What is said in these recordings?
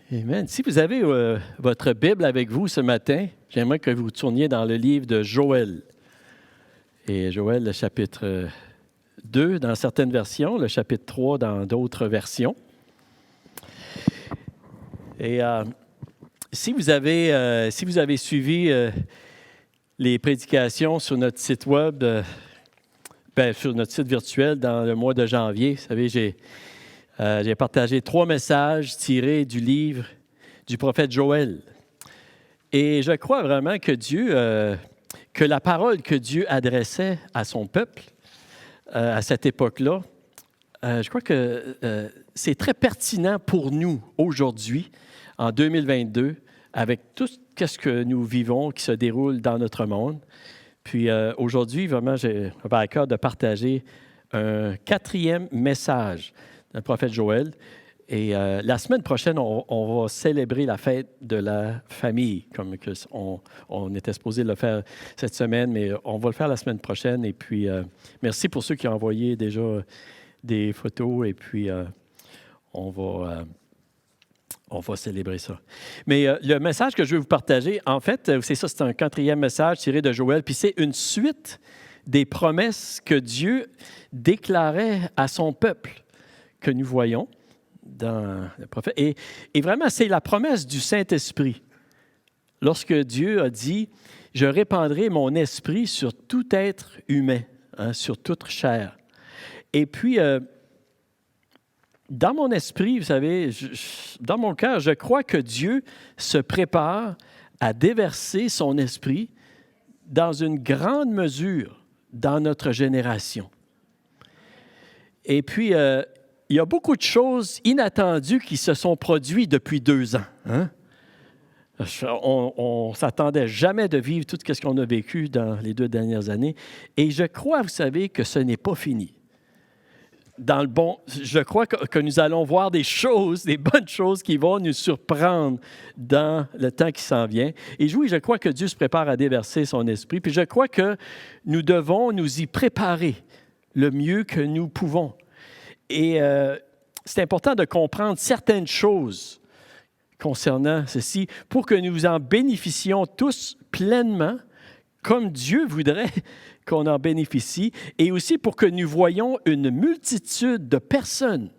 Amen. Si vous avez votre Bible avec vous ce matin, j'aimerais que vous tourniez dans le livre de Joël. Et Joël, le chapitre 2 dans certaines versions, le chapitre 3 dans d'autres versions. Et si vous avez suivi les prédications sur notre site web, sur notre site virtuel dans le mois de janvier, vous savez, j'ai partagé 3 messages tirés du livre du prophète Joël. Et je crois vraiment que que la parole que Dieu adressait à son peuple à cette époque-là, je crois que c'est très pertinent pour nous aujourd'hui, en 2022, avec tout ce que nous vivons, qui se déroule dans notre monde. Puis aujourd'hui, vraiment, j'ai à cœur de partager un 4e message le prophète Joël. Et la semaine prochaine, on va célébrer la fête de la famille, comme on était supposé le faire cette semaine, mais on va le faire la semaine prochaine. Et puis, merci pour ceux qui ont envoyé déjà des photos. Et puis, on va célébrer ça. Mais le message que je vais vous partager, en fait, c'est ça, c'est un 4e message tiré de Joël. Puis c'est une suite des promesses que Dieu déclarait à son peuple, que nous voyons dans le prophète. Et vraiment, c'est la promesse du Saint-Esprit. Lorsque Dieu a dit « Je répandrai mon esprit sur tout être humain, sur toute chair. » Et puis, dans mon esprit, vous savez, dans mon cœur, je crois que Dieu se prépare à déverser son esprit dans une grande mesure dans notre génération. Et puis, il y a beaucoup de choses inattendues qui se sont produites depuis 2 ans. Hein? On ne s'attendait jamais de vivre tout ce qu'on a vécu dans les 2 dernières années. Et je crois, vous savez, que ce n'est pas fini. Je crois que nous allons voir des bonnes choses qui vont nous surprendre dans le temps qui s'en vient. Et oui, je crois que Dieu se prépare à déverser son esprit. Puis je crois que nous devons nous y préparer le mieux que nous pouvons. Et c'est important de comprendre certaines choses concernant ceci pour que nous en bénéficions tous pleinement, comme Dieu voudrait qu'on en bénéficie, et aussi pour que nous voyions une multitude de personnes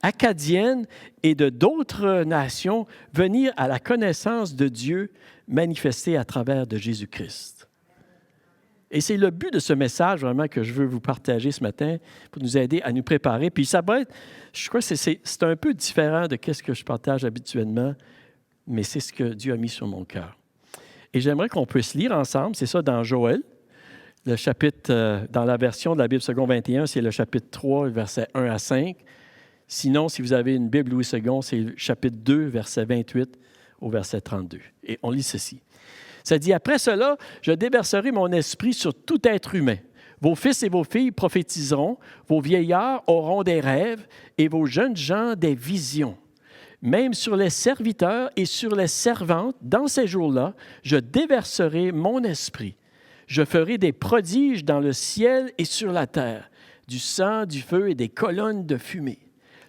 acadiennes et de d'autres nations venir à la connaissance de Dieu manifestée à travers de Jésus-Christ. Et c'est le but de ce message vraiment que je veux vous partager ce matin pour nous aider à nous préparer. Puis ça va être, je crois que c'est un peu différent de ce que je partage habituellement, mais c'est ce que Dieu a mis sur mon cœur. Et j'aimerais qu'on puisse lire ensemble, c'est ça dans Joël, le chapitre, dans la version de la Bible seconde 21, c'est le chapitre 3, versets 1 à 5. Sinon, si vous avez une Bible Louis II, c'est le chapitre 2, verset 28 au verset 32. Et on lit ceci. Ça dit, « Après cela, je déverserai mon esprit sur tout être humain. Vos fils et vos filles prophétiseront, vos vieillards auront des rêves et vos jeunes gens des visions. Même sur les serviteurs et sur les servantes, dans ces jours-là, je déverserai mon esprit. Je ferai des prodiges dans le ciel et sur la terre, du sang, du feu et des colonnes de fumée.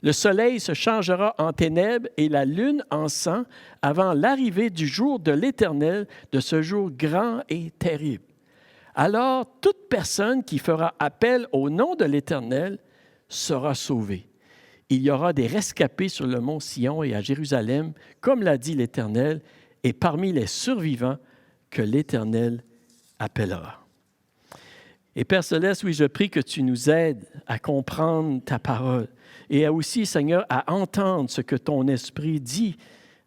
Le soleil se changera en ténèbres et la lune en sang avant l'arrivée du jour de l'Éternel, de ce jour grand et terrible. Alors, toute personne qui fera appel au nom de l'Éternel sera sauvée. Il y aura des rescapés sur le mont Sion et à Jérusalem, comme l'a dit l'Éternel, et parmi les survivants que l'Éternel appellera. » Et Père Céleste, oui, je prie que tu nous aides à comprendre ta parole et aussi, Seigneur, à entendre ce que ton esprit dit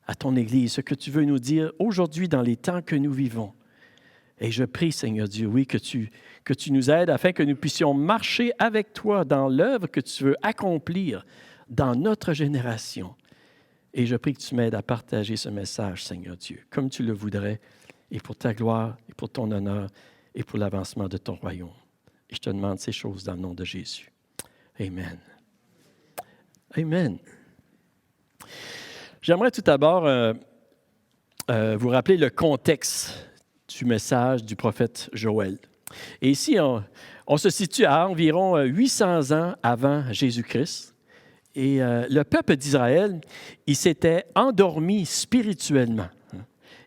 à ton Église, ce que tu veux nous dire aujourd'hui dans les temps que nous vivons. Et je prie, Seigneur Dieu, oui, que tu nous aides afin que nous puissions marcher avec toi dans l'œuvre que tu veux accomplir dans notre génération. Et je prie que tu m'aides à partager ce message, Seigneur Dieu, comme tu le voudrais, et pour ta gloire, et pour ton honneur, et pour l'avancement de ton royaume. Et je te demande ces choses dans le nom de Jésus. Amen. Amen. J'aimerais tout d'abord vous rappeler le contexte du message du prophète Joël. Et ici, on se situe à environ 800 ans avant Jésus-Christ. le peuple d'Israël, il s'était endormi spirituellement.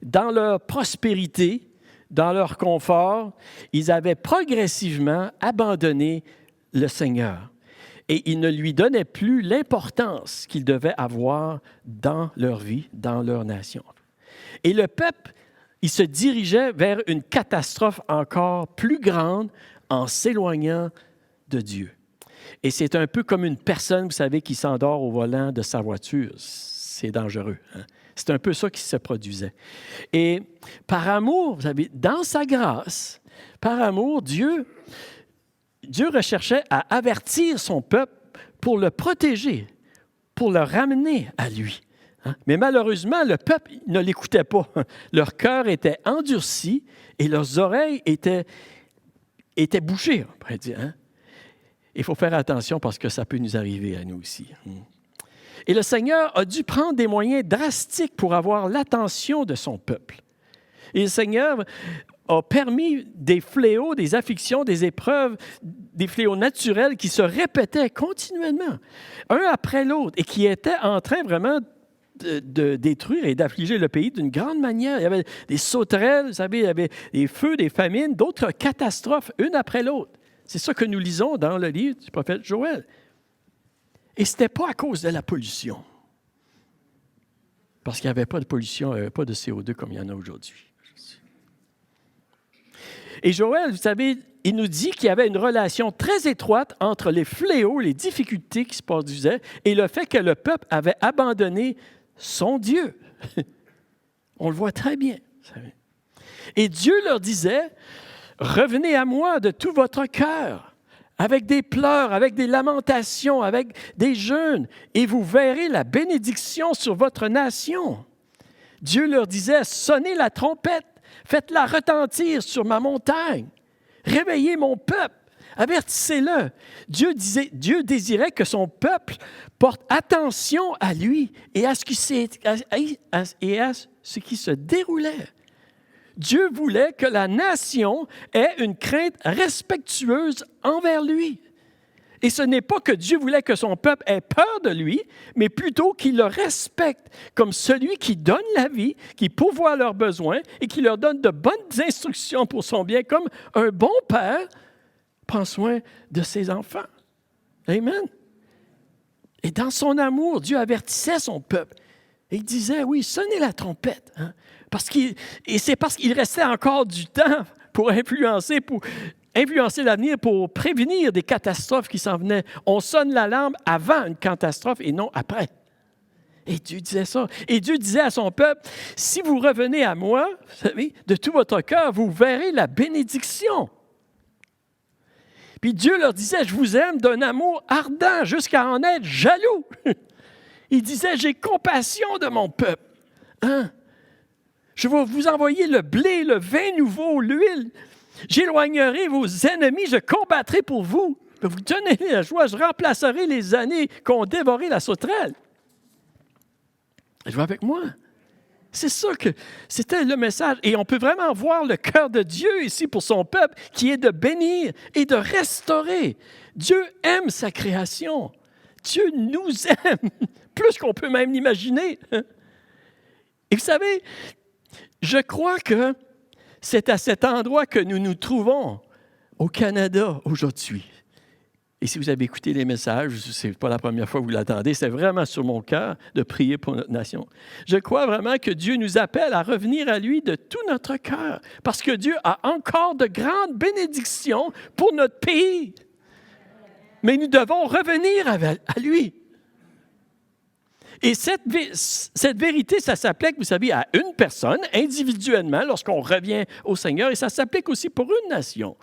Dans leur prospérité, dans leur confort, ils avaient progressivement abandonné le Seigneur. Et ils ne lui donnaient plus l'importance qu'ils devaient avoir dans leur vie, dans leur nation. Et le peuple, il se dirigeait vers une catastrophe encore plus grande en s'éloignant de Dieu. Et c'est un peu comme une personne, vous savez, qui s'endort au volant de sa voiture. C'est dangereux. Hein? C'est un peu ça qui se produisait. Et par amour, vous savez, dans sa grâce, par amour, Dieu recherchait à avertir son peuple pour le protéger, pour le ramener à lui. Hein? Mais malheureusement, le peuple ne l'écoutait pas. Leur cœur était endurci et leurs oreilles étaient bouchées, on pourrait dire. Hein? Il faut faire attention parce que ça peut nous arriver à nous aussi. Et le Seigneur a dû prendre des moyens drastiques pour avoir l'attention de son peuple. Et le Seigneur a permis des fléaux, des afflictions, des épreuves, des fléaux naturels qui se répétaient continuellement, un après l'autre, et qui étaient en train vraiment de détruire et d'affliger le pays d'une grande manière. Il y avait des sauterelles, vous savez, il y avait des feux, des famines, d'autres catastrophes, une après l'autre. C'est ça que nous lisons dans le livre du prophète Joël. Et ce n'était pas à cause de la pollution. Parce qu'il n'y avait pas de pollution, il n'y avait pas de CO2 comme il y en a aujourd'hui. Et Joël, vous savez, il nous dit qu'il y avait une relation très étroite entre les fléaux, les difficultés qui se produisaient et le fait que le peuple avait abandonné son Dieu. On le voit très bien. Vous savez. Et Dieu leur disait, « Revenez à moi de tout votre cœur. » Avec des pleurs, avec des lamentations, avec des jeûnes, et vous verrez la bénédiction sur votre nation. Dieu leur disait, sonnez la trompette, faites-la retentir sur ma montagne, réveillez mon peuple, avertissez-le. Dieu désirait que son peuple porte attention à lui et à ce qui se déroulait. Dieu voulait que la nation ait une crainte respectueuse envers lui. Et ce n'est pas que Dieu voulait que son peuple ait peur de lui, mais plutôt qu'il le respecte comme celui qui donne la vie, qui pourvoit leurs besoins et qui leur donne de bonnes instructions pour son bien, comme un bon père prend soin de ses enfants. Amen. Et dans son amour, Dieu avertissait son peuple. Et il disait, oui, sonnez la trompette. Hein? Et c'est parce qu'il restait encore du temps pour influencer l'avenir, pour prévenir des catastrophes qui s'en venaient. On sonne l'alarme avant une catastrophe et non après. Et Dieu disait ça. Et Dieu disait à son peuple, si vous revenez à moi, vous savez, de tout votre cœur, vous verrez la bénédiction. Puis Dieu leur disait, je vous aime d'un amour ardent jusqu'à en être jaloux. Il disait, j'ai compassion de mon peuple. Hein? Je vais vous envoyer le blé, le vin nouveau, l'huile. J'éloignerai vos ennemis, je combattrai pour vous. Vous donnez la joie, je remplacerai les années qu'ont dévoré la sauterelle. Je vais avec moi. C'est ça que c'était le message. Et on peut vraiment voir le cœur de Dieu ici pour son peuple, qui est de bénir et de restaurer. Dieu aime sa création. Dieu nous aime, plus qu'on peut même l'imaginer. Et vous savez, je crois que c'est à cet endroit que nous nous trouvons au Canada aujourd'hui. Et si vous avez écouté les messages, ce n'est pas la première fois que vous l'attendez, c'est vraiment sur mon cœur de prier pour notre nation. Je crois vraiment que Dieu nous appelle à revenir à lui de tout notre cœur, parce que Dieu a encore de grandes bénédictions pour notre pays. Mais nous devons revenir à lui. Et cette vérité, ça s'applique, vous savez, à une personne, individuellement, lorsqu'on revient au Seigneur, et ça s'applique aussi pour une nation.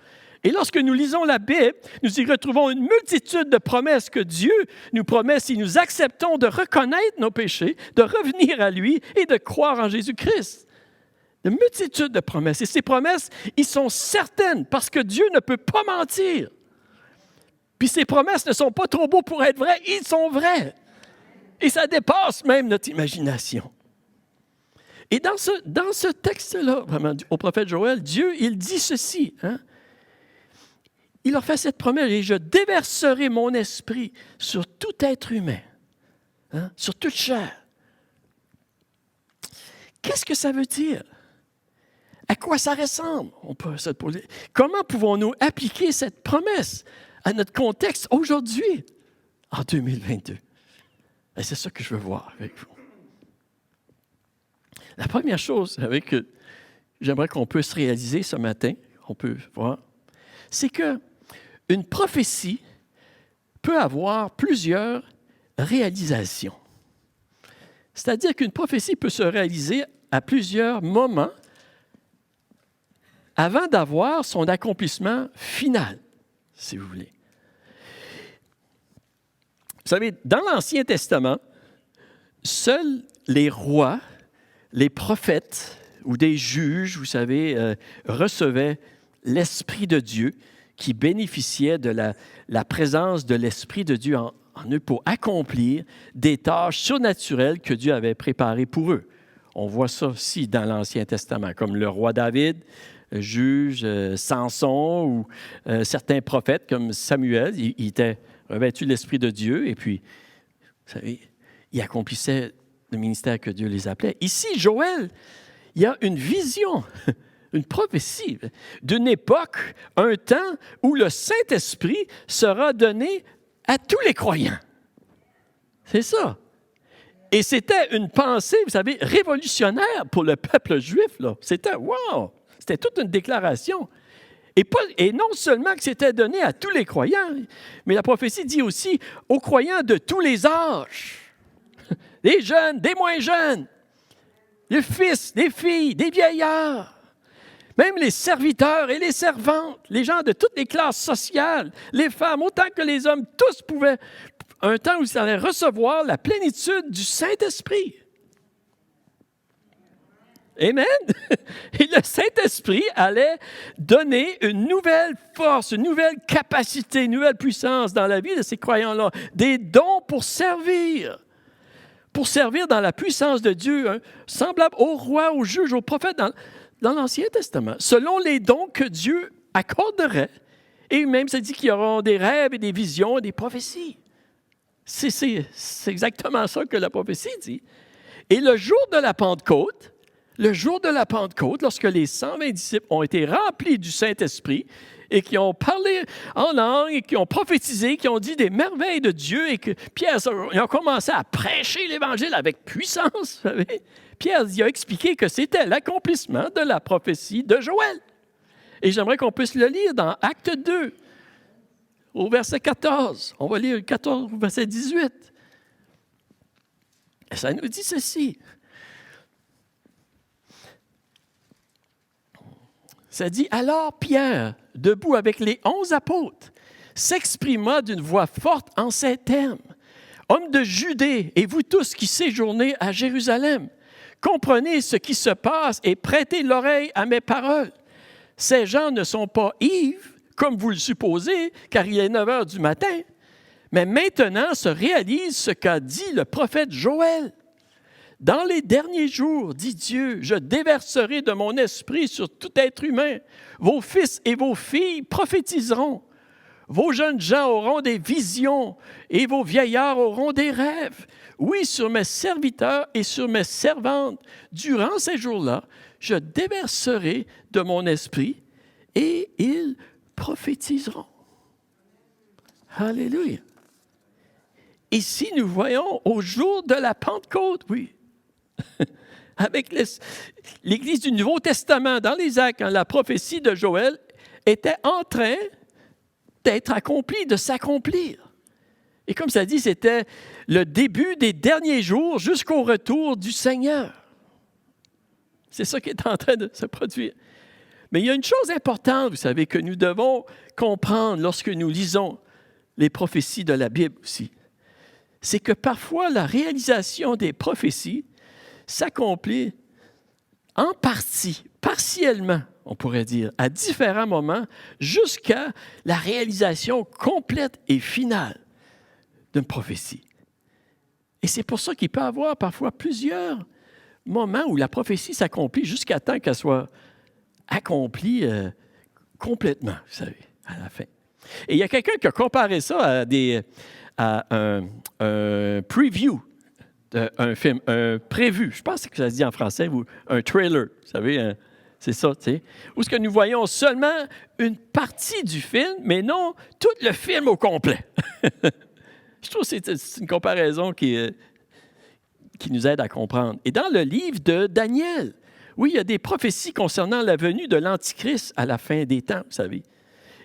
Et lorsque nous lisons la Bible, nous y retrouvons une multitude de promesses que Dieu nous promet si nous acceptons de reconnaître nos péchés, de revenir à lui et de croire en Jésus-Christ. Une multitude de promesses. Et ces promesses, ils sont certaines parce que Dieu ne peut pas mentir. Puis ces promesses ne sont pas trop beaux pour être vraies, ils sont vrais. Et ça dépasse même notre imagination. Et dans ce texte-là, vraiment, au prophète Joël, Dieu, il dit ceci. Hein? Il leur fait cette promesse, et je déverserai mon esprit sur tout être humain. hein, sur toute chair. Qu'est-ce que ça veut dire? À quoi ça ressemble? On peut se poser. Comment pouvons-nous appliquer cette promesse à notre contexte aujourd'hui, en 2022? Et c'est ça que je veux voir avec vous. La première chose que j'aimerais qu'on puisse réaliser ce matin, qu'on peut voir, c'est qu'une prophétie peut avoir plusieurs réalisations. C'est-à-dire qu'une prophétie peut se réaliser à plusieurs moments avant d'avoir son accomplissement final, si vous voulez. Vous savez, dans l'Ancien Testament, seuls les rois, les prophètes ou des juges, vous savez, recevaient l'Esprit de Dieu qui bénéficiait de la présence de l'Esprit de Dieu en eux pour accomplir des tâches surnaturelles que Dieu avait préparées pour eux. On voit ça aussi dans l'Ancien Testament, comme le roi David, juge Samson ou certains prophètes comme Samuel. Il était revêtu de l'Esprit de Dieu et puis, vous savez, il accomplissait le ministère que Dieu les appelait. Ici, Joël, il y a une vision, une prophétie d'une époque, un temps où le Saint-Esprit sera donné à tous les croyants. C'est ça. Et c'était une pensée, vous savez, révolutionnaire pour le peuple juif, là. C'était, wow! C'était toute une déclaration. Et non seulement que c'était donné à tous les croyants, mais la prophétie dit aussi aux croyants de tous les âges. Des jeunes, des moins jeunes, les fils, des filles, des vieillards, même les serviteurs et les servantes, les gens de toutes les classes sociales, les femmes, autant que les hommes, tous pouvaient, un temps où ils allaient recevoir la plénitude du Saint-Esprit. Amen. Et le Saint-Esprit allait donner une nouvelle force, une nouvelle capacité, une nouvelle puissance dans la vie de ces croyants-là, des dons pour servir dans la puissance de Dieu, hein, semblable aux rois, aux juges, aux prophètes dans l'Ancien Testament, selon les dons que Dieu accorderait. Et même, ça dit qu'il y aura des rêves et des visions et des prophéties. C'est exactement ça que la prophétie dit. Et le jour de la Pentecôte, lorsque les 120 disciples ont été remplis du Saint-Esprit et qui ont parlé en langue et qui ont prophétisé, qui ont dit des merveilles de Dieu et que Pierre, ils ont commencé à prêcher l'Évangile avec puissance, vous savez. Pierre il a expliqué que c'était l'accomplissement de la prophétie de Joël. Et j'aimerais qu'on puisse le lire dans Acte 2, au verset 14. On va lire le 14 au verset 18. Et ça nous dit ceci. Ça dit, alors Pierre, debout avec les 11 apôtres, s'exprima d'une voix forte en ces termes. Hommes de Judée et vous tous qui séjournez à Jérusalem, comprenez ce qui se passe et prêtez l'oreille à mes paroles. Ces gens ne sont pas ivres, comme vous le supposez, car il est 9 heures du matin, mais maintenant se réalise ce qu'a dit le prophète Joël. Dans les derniers jours, dit Dieu, je déverserai de mon esprit sur tout être humain. Vos fils et vos filles prophétiseront. Vos jeunes gens auront des visions et vos vieillards auront des rêves. Oui, sur mes serviteurs et sur mes servantes, durant ces jours-là, je déverserai de mon esprit et ils prophétiseront. Alléluia. Ici, nous voyons au jour de la Pentecôte, oui, avec l'Église du Nouveau Testament, dans les Actes, quand la prophétie de Joël était en train d'être accomplie, de s'accomplir. Et comme ça dit, c'était le début des derniers jours jusqu'au retour du Seigneur. C'est ça qui est en train de se produire. Mais il y a une chose importante, vous savez, que nous devons comprendre lorsque nous lisons les prophéties de la Bible aussi. C'est que parfois, la réalisation des prophéties s'accomplit en partie, partiellement, on pourrait dire, à différents moments, jusqu'à la réalisation complète et finale d'une prophétie. Et c'est pour ça qu'il peut y avoir parfois plusieurs moments où la prophétie s'accomplit jusqu'à temps qu'elle soit accomplie complètement, vous savez, à la fin. Et il y a quelqu'un qui a comparé ça à un preview, un film, un prévu, je pense que ça se dit en français, ou un trailer, vous savez, c'est ça, tu sais, où ce que nous voyons seulement une partie du film, mais non tout le film au complet. Je trouve que c'est une comparaison qui nous aide à comprendre. Et dans le livre de Daniel, oui, il y a des prophéties concernant la venue de l'Antichrist à la fin des temps, vous savez.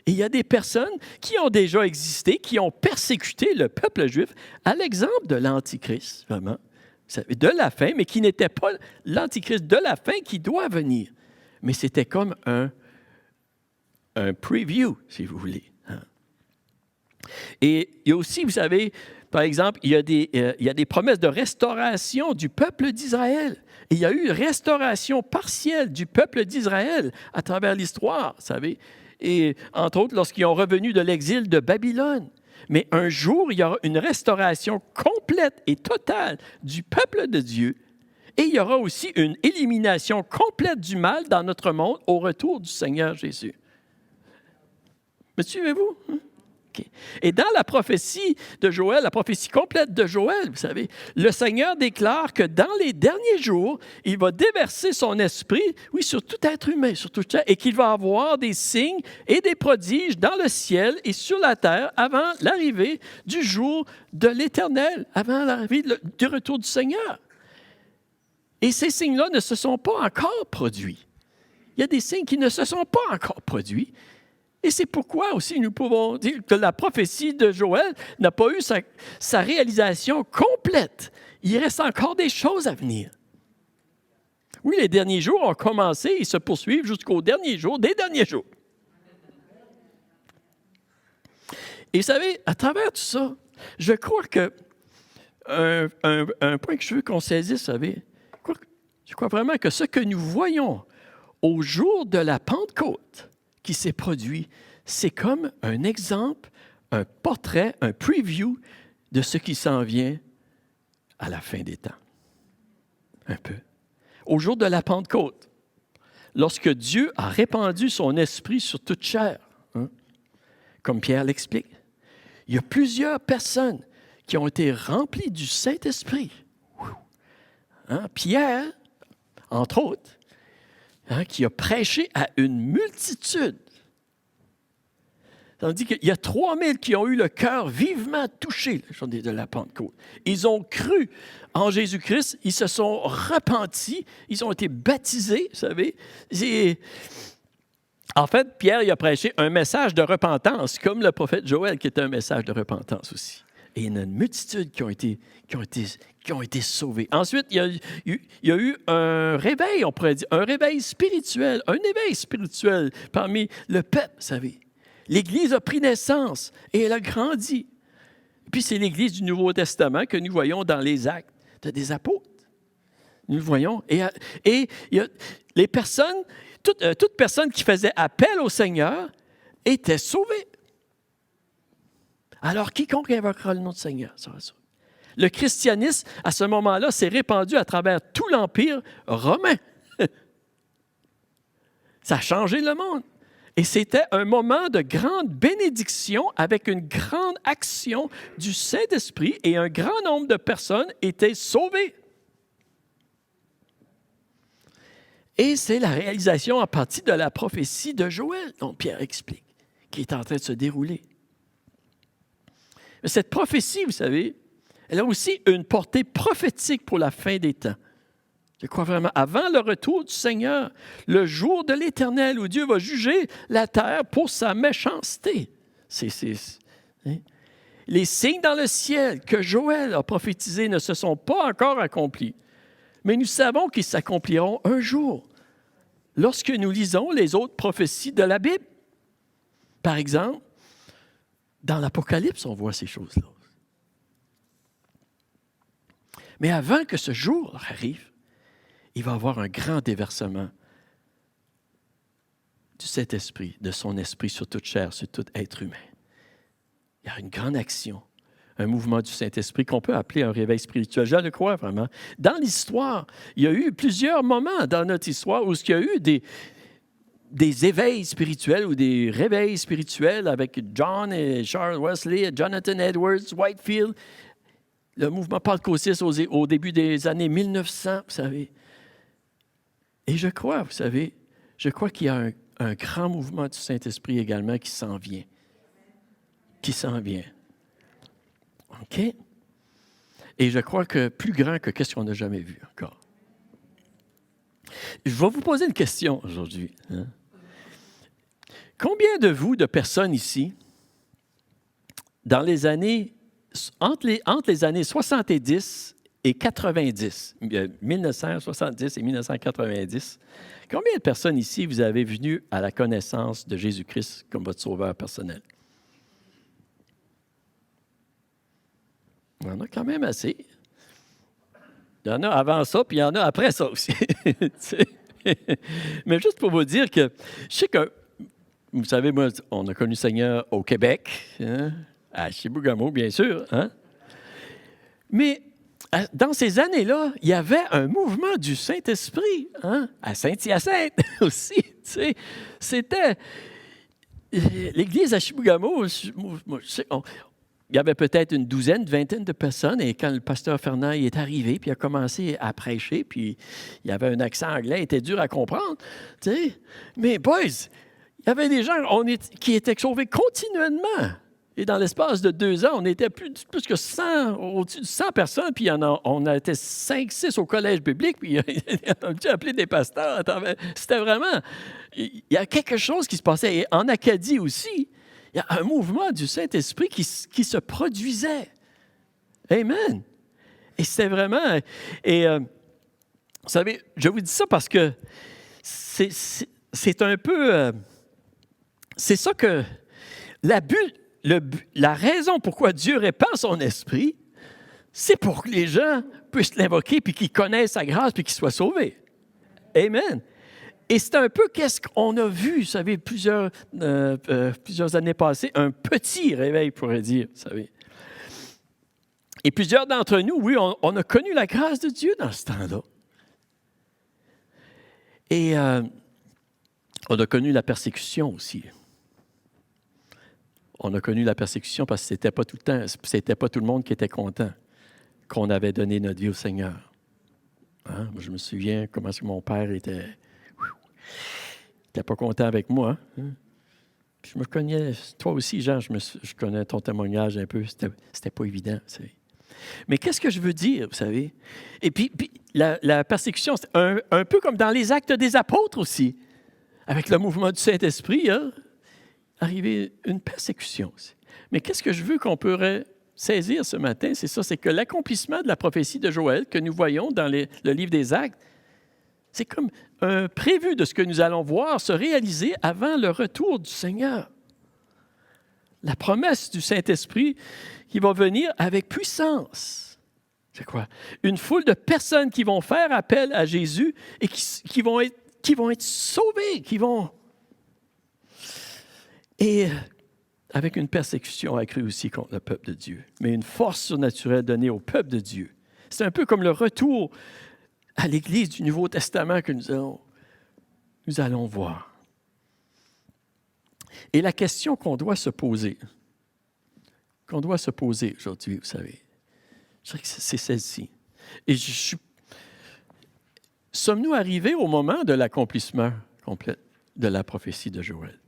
Et il y a des personnes qui ont déjà existé, qui ont persécuté le peuple juif, à l'exemple de l'Antichrist, vraiment, vous savez, de la fin, mais qui n'était pas l'Antichrist de la fin qui doit venir. Mais c'était comme un preview, si vous voulez. Et il y a aussi, vous savez, par exemple, il y a des promesses de restauration du peuple d'Israël. Et il y a eu une restauration partielle du peuple d'Israël à travers l'histoire, vous savez. Et entre autres, lorsqu'ils ont revenu de l'exil de Babylone. Mais un jour, il y aura une restauration complète et totale du peuple de Dieu. Et il y aura aussi une élimination complète du mal dans notre monde au retour du Seigneur Jésus. Me suivez-vous? Okay. Et dans la prophétie de Joël, la prophétie complète de Joël, vous savez, le Seigneur déclare que dans les derniers jours, il va déverser son esprit, oui, sur tout être humain, sur tout être, et qu'il va avoir des signes et des prodiges dans le ciel et sur la terre avant l'arrivée du jour de l'Éternel, avant l'arrivée du retour du Seigneur. Et ces signes-là ne se sont pas encore produits. Il y a des signes qui ne se sont pas encore produits. Et c'est pourquoi aussi nous pouvons dire que la prophétie de Joël n'a pas eu sa réalisation complète. Il reste encore des choses à venir. Oui, les derniers jours ont commencé et se poursuivent jusqu'aux derniers jours des derniers jours. Et vous savez, à travers tout ça, je crois que un point que je veux qu'on saisisse, vous savez, je crois vraiment que ce que nous voyons au jour de la Pentecôte qui s'est produit, c'est comme un exemple, un portrait, un preview de ce qui s'en vient à la fin des temps. Un peu. Au jour de la Pentecôte, lorsque Dieu a répandu son esprit sur toute chair, comme Pierre l'explique, il y a plusieurs personnes qui ont été remplies du Saint-Esprit. Pierre, entre autres, qui a prêché à une multitude. Ça veut dire qu'il y a 3000 qui ont eu le cœur vivement touché le jour de la Pentecôte. Ils ont cru en Jésus-Christ, ils se sont repentis, ils ont été baptisés, vous savez. En fait, Pierre il a prêché un message de repentance, comme le prophète Joël, qui était un message de repentance aussi. Et il y en a une multitude qui ont été sauvés. Ensuite, il y a eu un réveil, on pourrait dire, un réveil spirituel, un éveil spirituel parmi le peuple, vous savez. L'Église a pris naissance et elle a grandi. Puis c'est l'Église du Nouveau Testament que nous voyons dans les actes des apôtres. Nous le voyons. Et il y a les personnes, toute personne qui faisait appel au Seigneur était sauvée. Alors, quiconque invoquera le nom du Seigneur sera sauvé. Le christianisme, à ce moment-là, s'est répandu à travers tout l'Empire romain. Ça a changé le monde. Et c'était un moment de grande bénédiction avec une grande action du Saint-Esprit et un grand nombre de personnes étaient sauvées. Et c'est la réalisation en partie de la prophétie de Joël, dont Pierre explique, qui est en train de se dérouler. Mais cette prophétie, vous savez, elle a aussi une portée prophétique pour la fin des temps. Je crois vraiment, avant le retour du Seigneur, le jour de l'Éternel où Dieu va juger la terre pour sa méchanceté. Les signes dans le ciel que Joël a prophétisés ne se sont pas encore accomplis, mais nous savons qu'ils s'accompliront un jour lorsque nous lisons les autres prophéties de la Bible. Par exemple, dans l'Apocalypse, on voit ces choses-là. Mais avant que ce jour arrive, il va y avoir un grand déversement du Saint-Esprit, de son esprit sur toute chair, sur tout être humain. Il y a une grande action, un mouvement du Saint-Esprit qu'on peut appeler un réveil spirituel. Je le crois vraiment. Dans l'histoire, il y a eu plusieurs moments dans notre histoire où il y a eu des éveils spirituels ou des réveils spirituels avec John et Charles Wesley, Jonathan Edwards, Whitefield. le mouvement pentecôtiste au début des années 1900, vous savez. Et je crois, vous savez, qu'il y a un grand mouvement du Saint-Esprit également qui s'en vient. Qui s'en vient. OK? Et je crois que plus grand que qu'est-ce qu'on n'a jamais vu encore. Je vais vous poser une question aujourd'hui. Hein? Combien de vous, de personnes ici, dans les années, entre les années 70 et 90, 1970 et 1990, combien de personnes ici vous avez venu à la connaissance de Jésus-Christ comme votre sauveur personnel? Il y en a quand même assez. Il y en a avant ça, puis il y en a après ça aussi. Mais juste pour vous dire que je sais que, vous savez, moi, on a connu le Seigneur au Québec, hein, à Chibougamau, bien sûr. Hein? Mais dans ces années-là, il y avait un mouvement du Saint-Esprit, hein, à Saint-Hyacinthe aussi. C'était l'Église à Chibougamau. Il y avait peut-être une douzaine, vingtaine de personnes, et quand le pasteur Fernand est arrivé, puis il a commencé à prêcher, puis il y avait un accent anglais, il était dur à comprendre, tu sais. Mais boys, il y avait des gens qui étaient sauvés continuellement. Et dans l'espace de 2 ans, on était plus que 100, au-dessus de 100 personnes, puis on a été 5, 6 au collège biblique, puis on a dû appeler des pasteurs. C'était vraiment... Il y a quelque chose qui se passait. Et en Acadie aussi, il y a un mouvement du Saint-Esprit qui se produisait. Amen. Et c'était vraiment... Et vous savez, je vous dis ça parce que c'est un peu... c'est ça que... La raison pourquoi Dieu répand son esprit, c'est pour que les gens puissent l'invoquer, puis qu'ils connaissent sa grâce, puis qu'ils soient sauvés. Amen. Et c'est un peu qu'est-ce qu'on a vu, vous savez, plusieurs années passées, un petit réveil, pourrait dire, vous savez. Et plusieurs d'entre nous, oui, on a connu la grâce de Dieu dans ce temps-là. Et on a connu la persécution aussi. On a connu la persécution parce que c'était pas tout le monde qui était content qu'on avait donné notre vie au Seigneur. Hein? Je me souviens comment mon père était pas content avec moi. Hein? Puis je me connais, toi aussi, Jean, je connais ton témoignage un peu. C'était pas évident, vous savez. Mais qu'est-ce que je veux dire, vous savez? Et puis la persécution, c'est un peu comme dans les Actes des Apôtres aussi, avec le mouvement du Saint-Esprit, hein? Arriver une persécution aussi. Mais qu'est-ce que je veux qu'on pourrait saisir ce matin? C'est ça, c'est que l'accomplissement de la prophétie de Joël que nous voyons dans le livre des Actes, c'est comme un prévu de ce que nous allons voir se réaliser avant le retour du Seigneur. La promesse du Saint-Esprit qui va venir avec puissance. C'est quoi? Une foule de personnes qui vont faire appel à Jésus et qui vont être sauvées, Et avec une persécution accrue aussi contre le peuple de Dieu, mais une force surnaturelle donnée au peuple de Dieu. C'est un peu comme le retour à l'Église du Nouveau Testament que nous allons voir. Et la question qu'on doit se poser aujourd'hui, vous savez, je dirais que c'est celle-ci. Et sommes-nous arrivés au moment de l'accomplissement complet de la prophétie de Joël?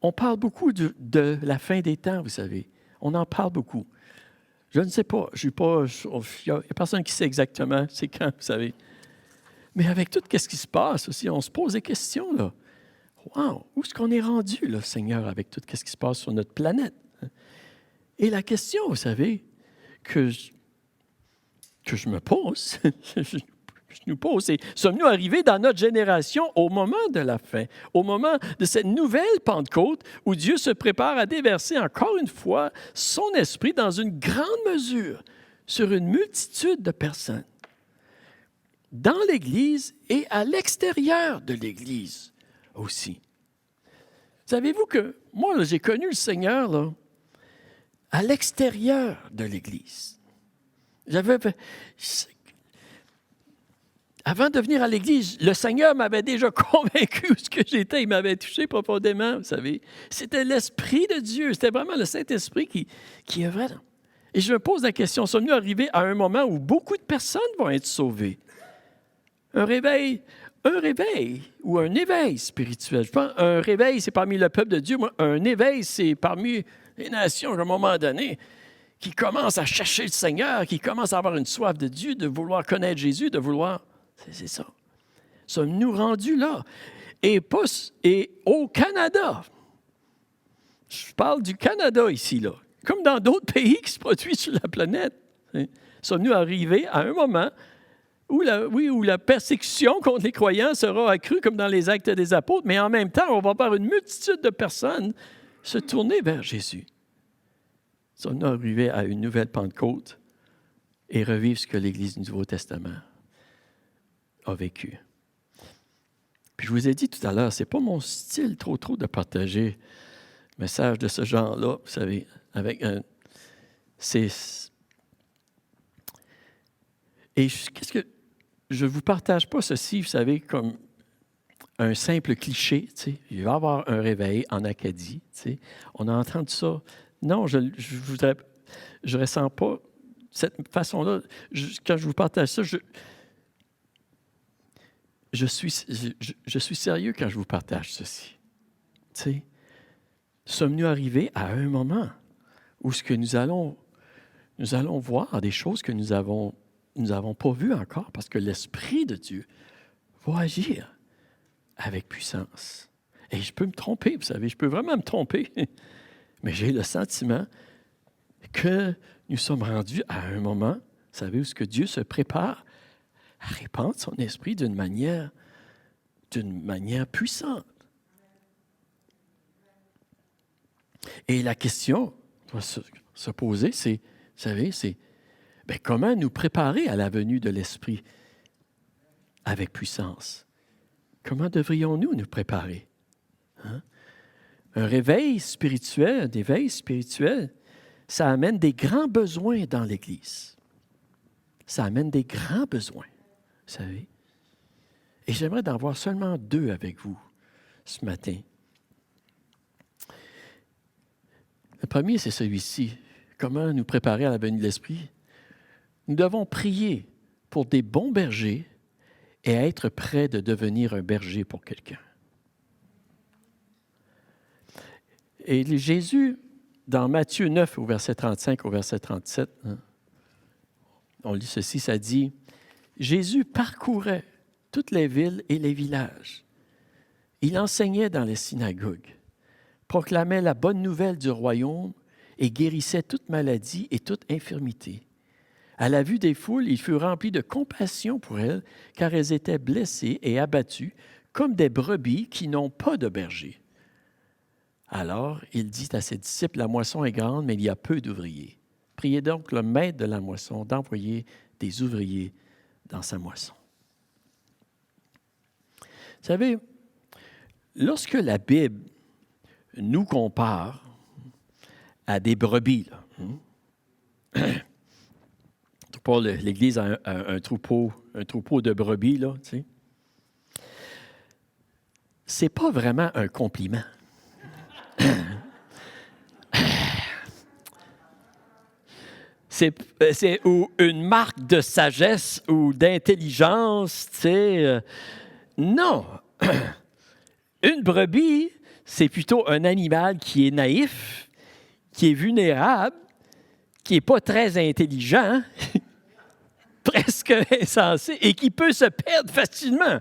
On parle beaucoup de la fin des temps, vous savez. On en parle beaucoup. Je ne sais pas. Il n'y a personne qui sait exactement c'est quand, vous savez. Mais avec tout ce qui se passe aussi, on se pose des questions, là. Wow! Où est-ce qu'on est rendu, là, Seigneur, avec tout ce qui se passe sur notre planète? Et la question, vous savez, que je me pose, je nous pose, c'est, sommes-nous arrivés dans notre génération au moment de la fin, au moment de cette nouvelle Pentecôte où Dieu se prépare à déverser encore une fois son esprit dans une grande mesure sur une multitude de personnes, dans l'Église et à l'extérieur de l'Église aussi. Savez-vous que moi, là, j'ai connu le Seigneur là, à l'extérieur de l'Église. Avant de venir à l'Église, le Seigneur m'avait déjà convaincu de ce que j'étais. Il m'avait touché profondément, vous savez. C'était l'Esprit de Dieu. C'était vraiment le Saint-Esprit qui œuvrait. Et je me pose la question, sommes-nous arrivés à un moment où beaucoup de personnes vont être sauvées? Un réveil ou un éveil spirituel. Je pense un réveil, c'est parmi le peuple de Dieu. Moi, un éveil, c'est parmi les nations à un moment donné qui commencent à chercher le Seigneur, qui commencent à avoir une soif de Dieu, de vouloir connaître Jésus, de vouloir... C'est ça. Sommes-nous rendus là? Et au Canada, je parle du Canada ici, là, comme dans d'autres pays qui se produisent sur la planète. Sommes-nous arrivés à un moment où la persécution contre les croyants sera accrue comme dans les Actes des Apôtres, mais en même temps, on va voir une multitude de personnes se tourner vers Jésus. Sommes-nous arrivés à une nouvelle Pentecôte et revivre ce que l'Église du Nouveau Testament a vécu. Puis je vous ai dit tout à l'heure, ce n'est pas mon style trop de partager un message de ce genre-là, vous savez, avec un... Et qu'est-ce que... Je ne vous partage pas ceci, vous savez, comme un simple cliché, tu sais. Il va y avoir un réveil en Acadie, tu sais. On a entendu ça. Non, je ne ressens pas cette façon-là. Quand je vous partage ça, je suis sérieux quand je vous partage ceci. Tu sais, sommes-nous arrivés à un moment où ce que nous allons voir des choses que nous n'avons pas vues encore parce que l'Esprit de Dieu va agir avec puissance. Et je peux me tromper, vous savez, je peux vraiment me tromper, mais j'ai le sentiment que nous sommes rendus à un moment, vous savez, où ce que Dieu se prépare à répandre son esprit d'une manière puissante. Et la question doit se poser, c'est, vous savez, comment nous préparer à la venue de l'Esprit avec puissance? Comment devrions-nous nous préparer? Hein? Un éveil spirituel, ça amène des grands besoins dans l'Église. Ça amène des grands besoins, vous savez. Et j'aimerais en voir seulement 2 avec vous ce matin. Le premier, c'est celui-ci. Comment nous préparer à la venue de l'Esprit? Nous devons prier pour des bons bergers et être prêts de devenir un berger pour quelqu'un. Et Jésus, dans Matthieu 9, au verset 35, au verset 37, on lit ceci, ça dit, « Jésus parcourait toutes les villes et les villages. Il enseignait dans les synagogues, proclamait la bonne nouvelle du royaume et guérissait toute maladie et toute infirmité. À la vue des foules, il fut rempli de compassion pour elles, car elles étaient blessées et abattues comme des brebis qui n'ont pas de berger. Alors, il dit à ses disciples, « La moisson est grande, mais il y a peu d'ouvriers. Priez donc le maître de la moisson d'envoyer des ouvriers dans sa moisson. » Vous savez, lorsque la Bible nous compare à des brebis, pas l'Église a un troupeau de brebis, là, tu sais. C'est pas vraiment un compliment. C'est une marque de sagesse ou d'intelligence, tu sais. Non. Une brebis, c'est plutôt un animal qui est naïf, qui est vulnérable, qui n'est pas très intelligent, presque insensé, et qui peut se perdre facilement.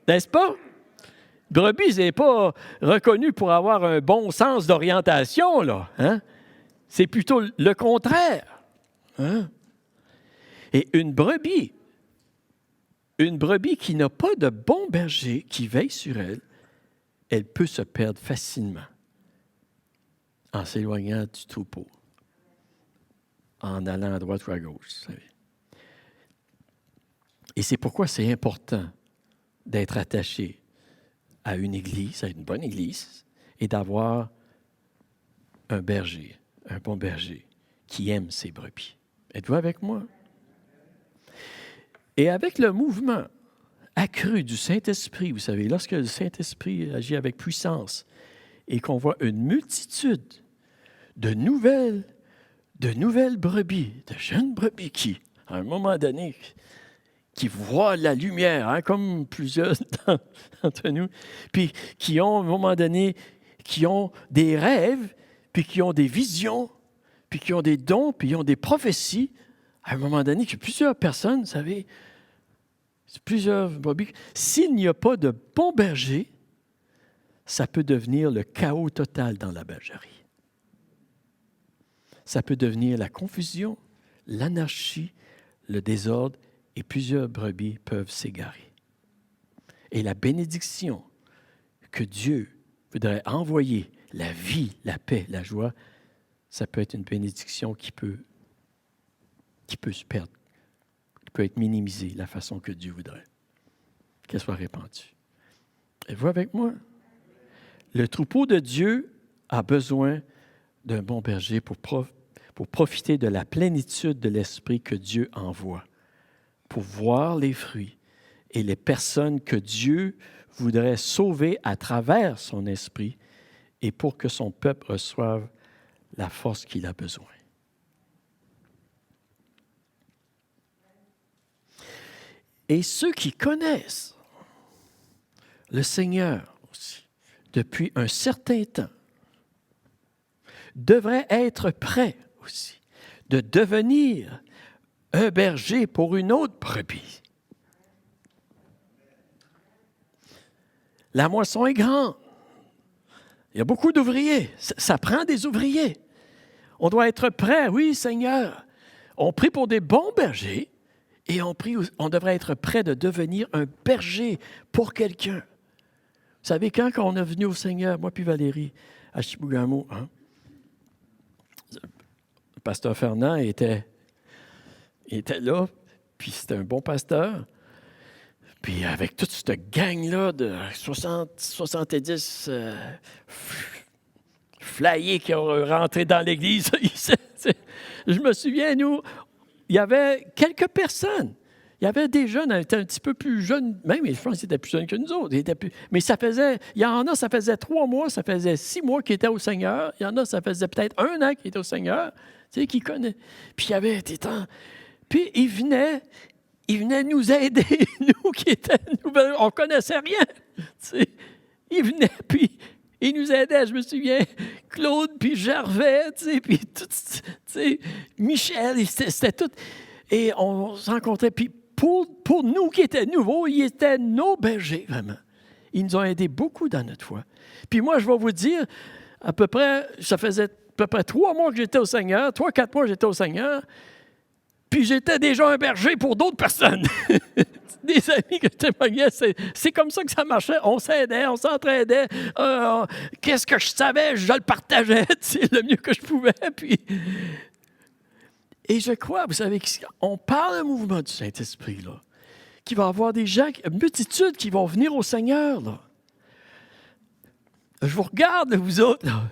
N'est-ce pas? Brebis n'est pas reconnu pour avoir un bon sens d'orientation, là. Hein? C'est plutôt le contraire. Hein? Et une brebis qui n'a pas de bon berger qui veille sur elle, elle peut se perdre facilement en s'éloignant du troupeau, en allant à droite ou à gauche, vous savez. Et c'est pourquoi c'est important d'être attaché à une église, à une bonne église, et d'avoir un berger, un bon berger, qui aime ses brebis. Êtes-vous avec moi? Et avec le mouvement accru du Saint-Esprit, vous savez, lorsque le Saint-Esprit agit avec puissance et qu'on voit une multitude de nouvelles de nouvelles brebis, de jeunes brebis qui, à un moment donné, qui voient la lumière, hein, comme plusieurs d'entre nous, puis qui ont, à un moment donné, qui ont des rêves, puis qui ont des visions, puis qui ont des dons, puis qui ont des prophéties, à un moment donné, que plusieurs personnes, vous savez, plusieurs brebis, s'il n'y a pas de bon berger, ça peut devenir le chaos total dans la bergerie. Ça peut devenir la confusion, l'anarchie, le désordre, et plusieurs brebis peuvent s'égarer. Et la bénédiction que Dieu voudrait envoyer, la vie, la paix, la joie, ça peut être une bénédiction qui peut se perdre, qui peut être minimisée de la façon que Dieu voudrait qu'elle soit répandue. Êtes-vous avec moi? Le troupeau de Dieu a besoin d'un bon berger pour profiter de la plénitude de l'Esprit que Dieu envoie, pour voir les fruits et les personnes que Dieu voudrait sauver à travers son Esprit et pour que son peuple reçoive la force qu'il a besoin. Et ceux qui connaissent le Seigneur aussi, depuis un certain temps, devraient être prêts aussi de devenir un berger pour une autre brebis. La moisson est grande. Il y a beaucoup d'ouvriers. Ça prend des ouvriers. On doit être prêt. Oui, Seigneur. On prie pour des bons bergers et on devrait être prêt de devenir un berger pour quelqu'un. Vous savez, quand on est venu au Seigneur, moi puis Valérie, à Chibougamau, hein, le pasteur Fernand était là, puis c'était un bon pasteur. Puis avec toute cette gang-là de 70 flyés qui ont rentré dans l'église, je me souviens, nous, il y avait quelques personnes. Il y avait des jeunes, ils étaient un petit peu plus jeunes, même, je pense qu'ils étaient plus jeunes que nous autres. Mais il y en a, ça faisait 3 mois, ça faisait 6 mois qu'ils étaient au Seigneur. Il y en a, ça faisait peut-être 1 an qu'ils étaient au Seigneur, tu sais, qui connaissent. Puis il y avait des temps. Puis ils venaient nous aider, nous qui étaient nouvelles, on ne connaissait rien. Tu sais. Ils venaient, puis ils nous aidaient. Je me souviens, Claude, puis Gervais, tu sais, puis tout, tu sais, Michel, c'était tout. Et on se rencontrait, puis pour nous qui étaient nouveaux, ils étaient nos bergers, vraiment. Ils nous ont aidés beaucoup dans notre foi. Puis moi, je vais vous dire, ça faisait à peu près 3 mois que j'étais au Seigneur, 3-4 mois que j'étais au Seigneur, puis j'étais déjà un berger pour d'autres personnes. Des amis que je témoignais, c'est comme ça que ça marchait. On s'aidait, on s'entraidait. Qu'est-ce que je savais, je le partageais le mieux que je pouvais. Puis... Et je crois, vous savez, on parle d'un mouvement du Saint-Esprit, là, qu'il va y avoir des gens, une multitude qui vont venir au Seigneur. Là. Je vous regarde, vous autres. Là.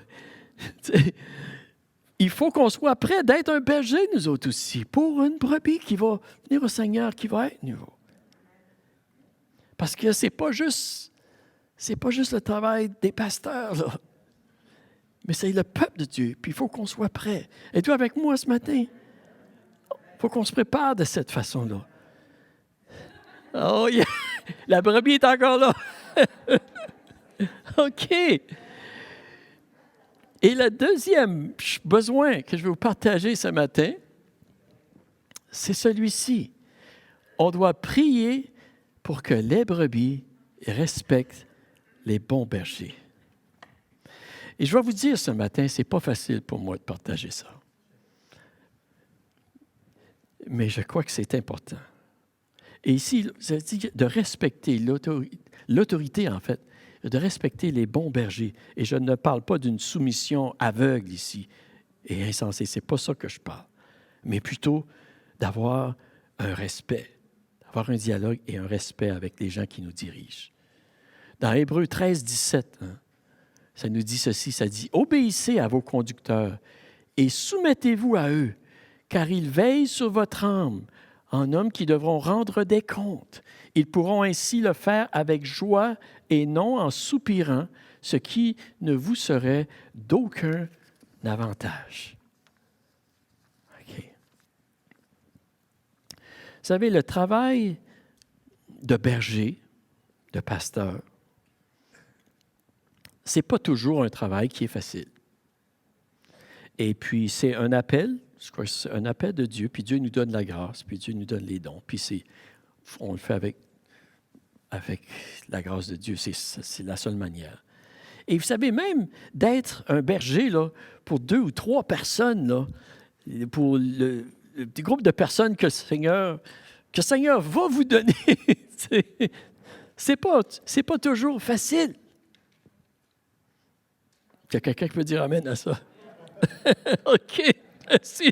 Il faut qu'on soit prêt d'être un berger, nous autres aussi, pour une brebis qui va venir au Seigneur, qui va être nouveau. Parce que c'est pas juste le travail des pasteurs, là, mais c'est le peuple de Dieu. Puis il faut qu'on soit prêt. Êtes-vous avec moi ce matin? Il faut qu'on se prépare de cette façon-là. Oh, yeah. La brebis est encore là. OK. Et le deuxième besoin que je vais vous partager ce matin, c'est celui-ci. On doit prier pour que les brebis respectent les bons bergers. Et je vais vous dire ce matin, ce n'est pas facile pour moi de partager ça. Mais je crois que c'est important. Et ici, ça dit de respecter l'autorité, en fait, de respecter les bons bergers. Et je ne parle pas d'une soumission aveugle ici et insensée. Ce n'est pas ça que je parle. Mais plutôt d'avoir un respect, d'avoir un dialogue et un respect avec les gens qui nous dirigent. Dans Hébreux 13, 17, ça nous dit ceci, ça dit « Obéissez à vos conducteurs et soumettez-vous à eux, car ils veillent sur votre âme, en hommes qui devront rendre des comptes. Ils pourront ainsi le faire avec joie et non en soupirant, ce qui ne vous serait d'aucun avantage. » savez, le travail de berger, de pasteur, ce n'est pas toujours un travail qui est facile. Et puis, c'est un appel, je crois que c'est un appel de Dieu, puis Dieu nous donne la grâce, puis Dieu nous donne les dons, puis on le fait avec la grâce de Dieu, c'est la seule manière. Et vous savez, même d'être un berger là, pour 2 ou 3 personnes, là, pour le petit groupe de personnes que le Seigneur va vous donner, c'est pas toujours facile. Il y a quelqu'un qui peut dire amen à ça? OK, merci.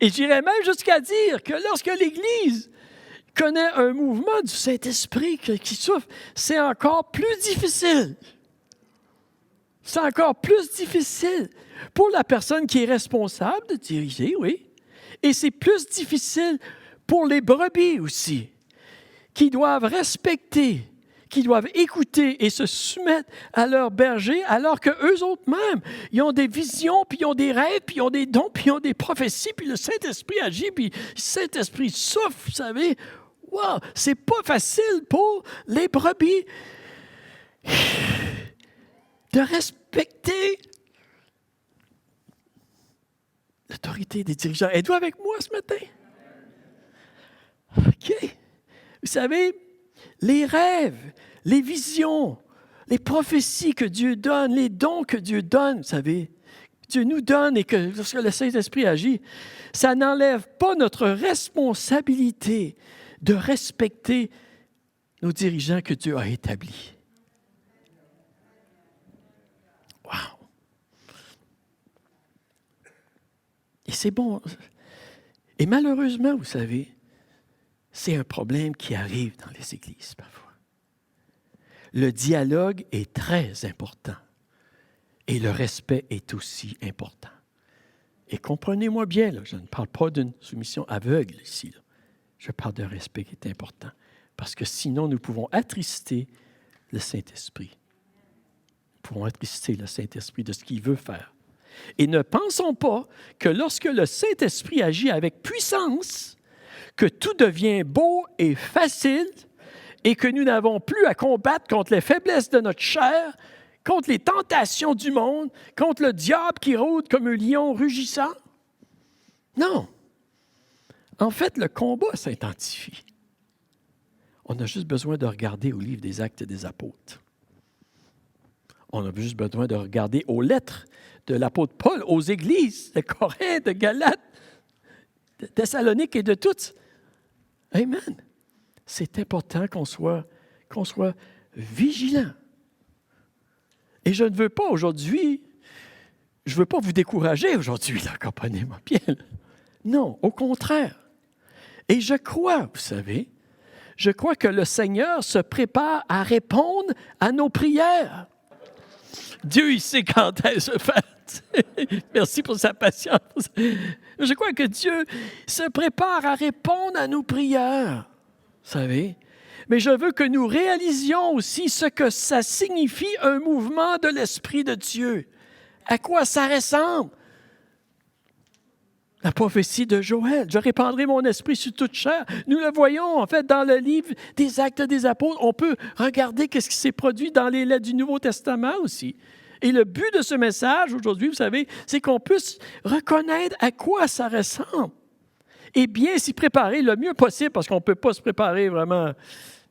Et j'irais même jusqu'à dire que lorsque l'Église connaît un mouvement du Saint-Esprit qui souffre, c'est encore plus difficile. C'est encore plus difficile pour la personne qui est responsable de diriger, oui. Et c'est plus difficile pour les brebis aussi, qui doivent respecter, qui doivent écouter et se soumettre à leur berger, alors qu'eux autres même, ils ont des visions, puis ils ont des rêves, puis ils ont des dons, puis ils ont des prophéties, puis le Saint-Esprit agit, puis le Saint-Esprit souffle, vous savez. Wow, c'est pas facile pour les brebis de respecter l'autorité des dirigeants. Êtes-vous avec moi ce matin? OK. Vous savez, les rêves, les visions, les prophéties que Dieu donne, les dons que Dieu donne, vous savez, Dieu nous donne et que lorsque le Saint-Esprit agit, ça n'enlève pas notre responsabilité de respecter nos dirigeants que Dieu a établis. Wow! Et c'est bon. Et malheureusement, vous savez, c'est un problème qui arrive dans les églises parfois. Le dialogue est très important et le respect est aussi important. Et comprenez-moi bien, là, je ne parle pas d'une soumission aveugle ici. Là. Je parle d'un respect qui est important parce que sinon, nous pouvons attrister le Saint-Esprit. Nous pouvons attrister le Saint-Esprit de ce qu'il veut faire. Et ne pensons pas que lorsque le Saint-Esprit agit avec puissance, que tout devient beau et facile et que nous n'avons plus à combattre contre les faiblesses de notre chair, contre les tentations du monde, contre le diable qui rôde comme un lion rugissant. Non. En fait, le combat s'intensifie. On a juste besoin de regarder au livre des Actes des Apôtres. On a juste besoin de regarder aux lettres de l'apôtre Paul, aux églises de Corinthe, de Galate, de Thessalonique et de toutes. Amen. C'est important qu'on soit vigilant. Et je ne veux pas aujourd'hui, je ne veux pas vous décourager aujourd'hui, là, comprenez-moi bien. Là. Non, au contraire. Et je crois, vous savez, je crois que le Seigneur se prépare à répondre à nos prières. Dieu, il sait quand elle se fait. Merci pour sa patience. Je crois que Dieu se prépare à répondre à nos prières, vous savez. Mais je veux que nous réalisions aussi ce que ça signifie un mouvement de l'Esprit de Dieu. À quoi ça ressemble? La prophétie de Joël. Je répandrai mon esprit sur toute chair. Nous le voyons, en fait, dans le livre des Actes des Apôtres. On peut regarder ce qui s'est produit dans les lettres du Nouveau Testament aussi. Et le but de ce message aujourd'hui, vous savez, c'est qu'on puisse reconnaître à quoi ça ressemble. Et bien s'y préparer le mieux possible, parce qu'on ne peut pas se préparer vraiment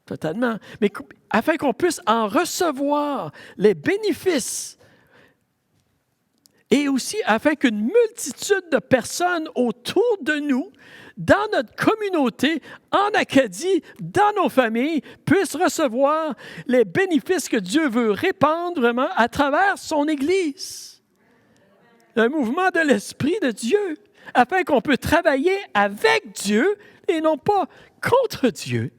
totalement, mais afin qu'on puisse en recevoir les bénéfices. Et aussi afin qu'une multitude de personnes autour de nous, dans notre communauté, en Acadie, dans nos familles, puissent recevoir les bénéfices que Dieu veut répandre vraiment à travers son Église. Un mouvement de l'Esprit de Dieu, afin qu'on puisse travailler avec Dieu et non pas contre Dieu.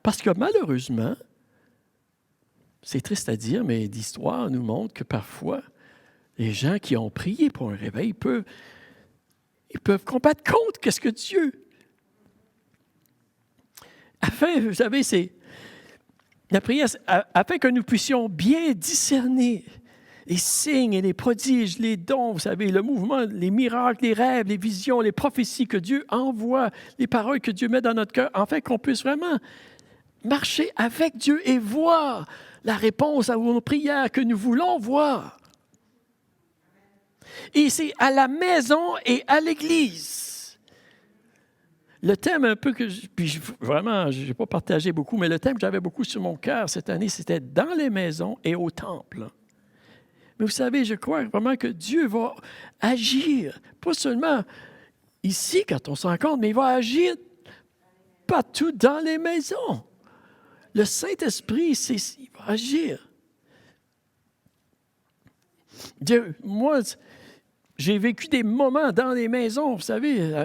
Parce que malheureusement, c'est triste à dire, mais l'histoire nous montre que parfois, les gens qui ont prié pour un réveil, ils peuvent combattre contre qu'est-ce que Dieu. Afin, vous savez, c'est la prière, afin que nous puissions bien discerner les signes et les prodiges, les dons, vous savez, le mouvement, les miracles, les rêves, les visions, les prophéties que Dieu envoie, les paroles que Dieu met dans notre cœur, afin qu'on puisse vraiment marcher avec Dieu et voir la réponse à nos prières que nous voulons voir. Et c'est à la maison et à l'Église. Le thème un peu que, vraiment, je n'ai pas partagé beaucoup, mais le thème que j'avais beaucoup sur mon cœur cette année, c'était dans les maisons et au temple. Mais vous savez, je crois vraiment que Dieu va agir, pas seulement ici quand on se rencontre, mais il va agir partout dans les maisons. Le Saint-Esprit, il va agir. Dieu, moi, j'ai vécu des moments dans les maisons, vous savez,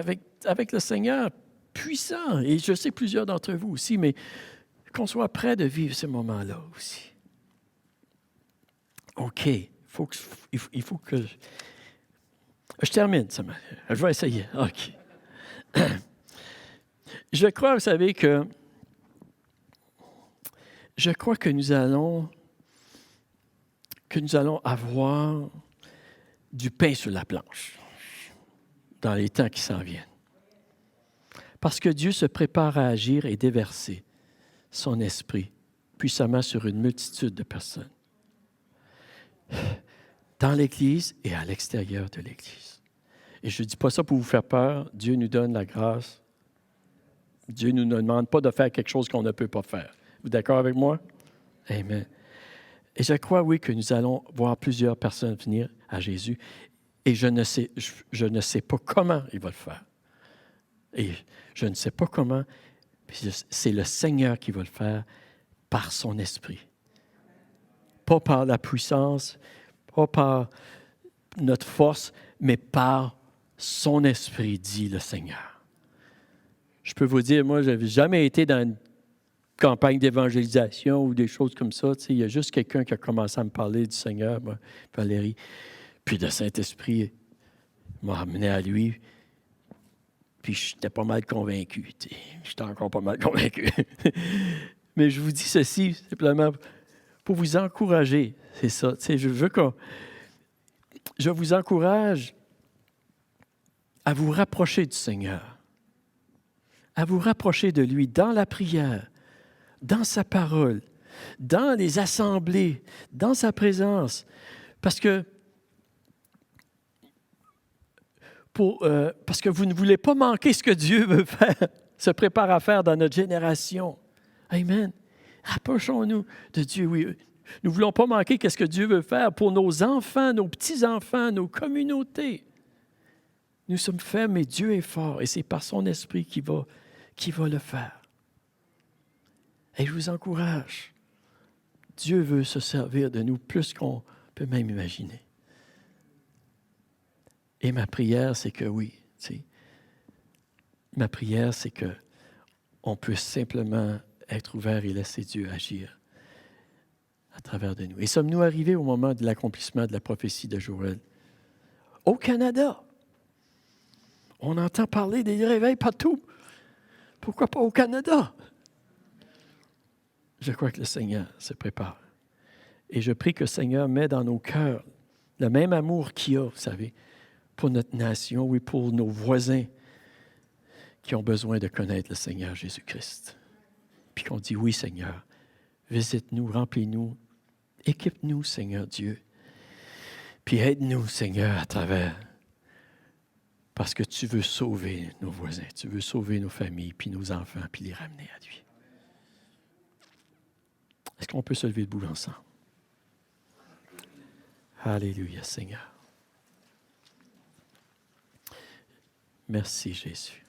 avec le Seigneur puissant. Et je sais plusieurs d'entre vous aussi, mais qu'on soit prêt de vivre ce moment-là aussi. OK. Il faut que... Je termine. Je vais essayer. OK. Je crois, vous savez, que nous allons avoir du pain sur la planche dans les temps qui s'en viennent. Parce que Dieu se prépare à agir et déverser son esprit puissamment sur une multitude de personnes. Dans l'Église et à l'extérieur de l'Église. Et je ne dis pas ça pour vous faire peur. Dieu nous donne la grâce. Dieu ne nous demande pas de faire quelque chose qu'on ne peut pas faire. Vous êtes d'accord avec moi? Amen. Et je crois, oui, que nous allons voir plusieurs personnes venir à Jésus. Et je ne sais pas comment il va le faire. Et je ne sais pas comment. C'est le Seigneur qui va le faire par son esprit. Pas par la puissance, pas par notre force, mais par son esprit, dit le Seigneur. Je peux vous dire, moi, je n'avais jamais été dans une campagne d'évangélisation ou des choses comme ça. Tu sais, il y a juste quelqu'un qui a commencé à me parler du Seigneur, moi, Valérie. Puis le Saint-Esprit m'a amené à lui. Puis j'étais pas mal convaincu. Tu sais. J'étais encore pas mal convaincu. Mais je vous dis ceci, simplement pour vous encourager. C'est ça. Tu sais, je vous encourage à vous rapprocher du Seigneur, à vous rapprocher de lui dans la prière, dans sa parole, dans les assemblées, dans sa présence. Parce que vous ne voulez pas manquer ce que Dieu veut faire, se prépare à faire dans notre génération. Amen. Approchons-nous de Dieu, oui. Nous ne voulons pas manquer ce que Dieu veut faire pour nos enfants, nos petits-enfants, nos communautés. Nous sommes faibles, mais Dieu est fort et c'est par son esprit qui va le faire. Et je vous encourage. Dieu veut se servir de nous plus qu'on peut même imaginer. Et ma prière, c'est que oui, tu sais, ma prière, c'est qu'on puisse simplement être ouvert et laisser Dieu agir à travers de nous. Et sommes-nous arrivés au moment de l'accomplissement de la prophétie de Joël? Au Canada. On entend parler des réveils partout. Pourquoi pas au Canada? Je crois que le Seigneur se prépare. Et je prie que le Seigneur met dans nos cœurs le même amour qu'il a, vous savez, pour notre nation, oui, pour nos voisins qui ont besoin de connaître le Seigneur Jésus-Christ. Puis qu'on dit, oui, Seigneur, visite-nous, remplis-nous, équipe-nous, Seigneur Dieu. Puis aide-nous, Seigneur, à travers, parce que tu veux sauver nos voisins, tu veux sauver nos familles, puis nos enfants, puis les ramener à lui. Est-ce qu'on peut se lever debout ensemble? Alléluia, Seigneur. Merci, Jésus.